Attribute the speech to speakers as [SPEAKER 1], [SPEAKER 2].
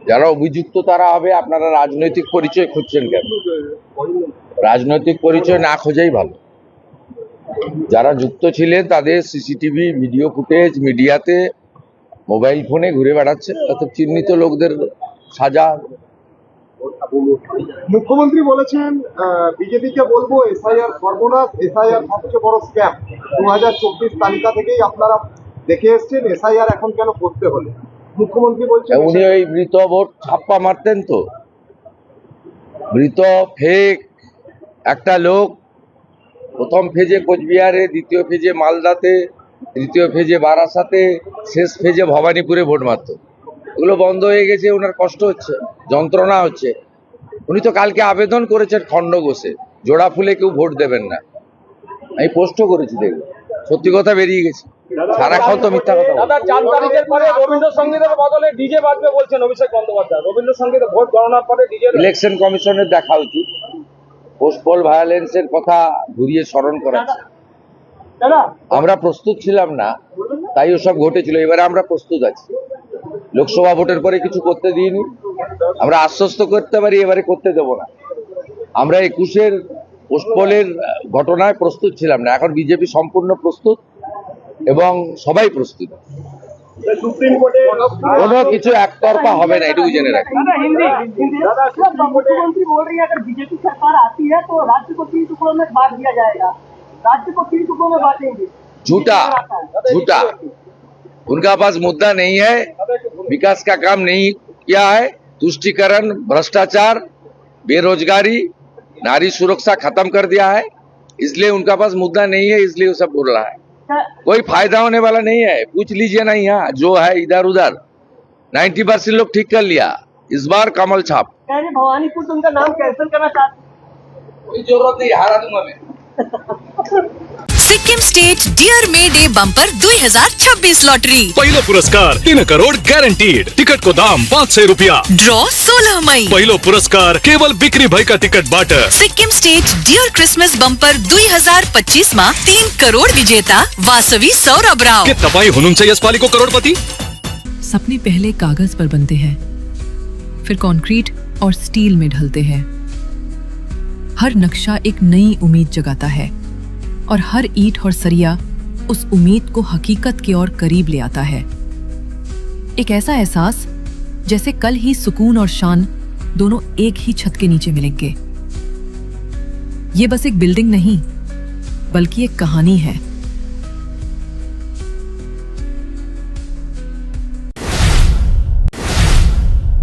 [SPEAKER 1] যারা অভিযুক্ত তারা হবে। আপনারা রাজনৈতিক পরিচয় খুঁজছেন কেন? রাজনৈতিক পরিচয় না খোঁজাই ভালো। যারা যুক্ত ছিলেন তাদের সিসিটিভি ভিডিও ফুটেজ মিডিয়াতে মোবাইল ফোনে ঘুরে বেড়াচ্ছে, অত চিহ্নিত লোকদের সাজা।
[SPEAKER 2] মুখ্যমন্ত্রী বলেছেন বিজেপিকে বলবো এসআইআর সর্বনাশ, এসআইআর সবচেয়ে বড় স্ক্যাম। 2024 তালিকা থেকেই আপনারা দেখে এসছেন, এসআইআর এখন কেন করতে হলো? মুখ্যমন্ত্রী বলছেন
[SPEAKER 1] উনি ওই মৃত ভোট ছাপ্পা মারতেন তো। মৃত ফেক একটা লোক প্রথম ফেজে কোচবিহারে, দ্বিতীয় ফেজে মালদাতে, তৃতীয় ফেজে বারাসাতে, শেষ ফেজে ভবানীপুরে ভোট মারত। এগুলো বন্ধ হয়ে গেছে, ওনার কষ্ট হচ্ছে, যন্ত্রণা হচ্ছে। উনি তো কালকে আবেদন করেছেন খণ্ড ঘোষে, জোড়া ফুলে কেউ ভোট দেবেন না। আমি পোস্টও করেছি, দেখবো সত্যি কথা বেরিয়ে গেছে। সারাক্ষণ তো মিথ্যা কথা।
[SPEAKER 3] দাদা 4 তারিখের পরে রবীন্দ্রসঙ্গীতের বদলে ডিজে বাজবে বলছেন অভিষেক বন্দ্যোপাধ্যায়। রবীন্দ্রসঙ্গীতে ভোট গণনার পরে ডিজে।
[SPEAKER 1] ইলেকশন কমিশনের দেখা উচিত পোস্টপল ভায়োলেন্সের কথা ঘুরিয়ে স্মরণ করাচ্ছে। আমরা প্রস্তুত ছিলাম না, তাই ওসব ঘটেছিল। এবারে আমরা প্রস্তুত আছি। লোকসভা ভোটের পরে কিছু করতে দিইনি, আমরা আশ্বস্ত করতে পারি এবারে করতে দেব না। আমরা 21-এর পোস্টপলের ঘটনায় প্রস্তুত ছিলাম না, এখন বিজেপি সম্পূর্ণ প্রস্তুত এবং সবাই প্রস্তুত। কোনো কিছু একতরফা হবে না, এটুকু জেনে রাখি।
[SPEAKER 4] मुख्यमंत्री बोल रही है अगर बीजेपी सरकार आती है तो राज्य को 3 टुकड़ों में बांट दिया जाएगा, राज्य को 3 टुकड़ों में बांटेंगे।
[SPEAKER 1] झूठा झूठा, उनका पास मुद्दा नहीं है, विकास का काम नहीं किया है। तुष्टीकरण, भ्रष्टाचार, बेरोजगारी, नारी सुरक्षा खत्म कर दिया है, इसलिए उनका पास मुद्दा नहीं है, इसलिए वो सब बोल रहा है। कोई फायदा होने वाला नहीं है, पूछ लीजिए ना। यहाँ जो है इधर उधर 90% लोग ठीक कर लिया, इस बार कमल छाप।
[SPEAKER 4] भवानीपुर तो उनका नाम कैंसिल करना चाहते,
[SPEAKER 1] कोई जरूरत नहीं, हारा दूंगा मैं।
[SPEAKER 5] सिक्किम स्टेट डियर मे डे बम्पर 2026 लॉटरी।
[SPEAKER 6] पहिलो पुरस्कार 3 करोड़ गारंटीड। टिकट को दाम 500 रुपया।
[SPEAKER 5] ड्रॉ 16 मई।
[SPEAKER 6] पहिलो पुरस्कार केवल बिक्री भएका टिकट बाट।
[SPEAKER 5] Sikkim state dear Christmas bumper 2025 मा 3 करोड़ विजेता वासवी सौरभ राव।
[SPEAKER 6] के तपाई हुनुहुन्छ यसपालिको करोड़पति?
[SPEAKER 7] सपने पहले कागज पर बनते हैं, फिर कंक्रीट और स्टील में ढलते हैं। हर नक्शा एक नई उम्मीद जगाता है और हर ईंट और सरिया उस उम्मीद को हकीकत की ओर करीब ले आता है। एक ऐसा एहसास जैसे कल ही सुकून और शान दोनों एक ही छत के नीचे मिलेंगे। ये बस एक बिल्डिंग नहीं, बल्कि एक कहानी है।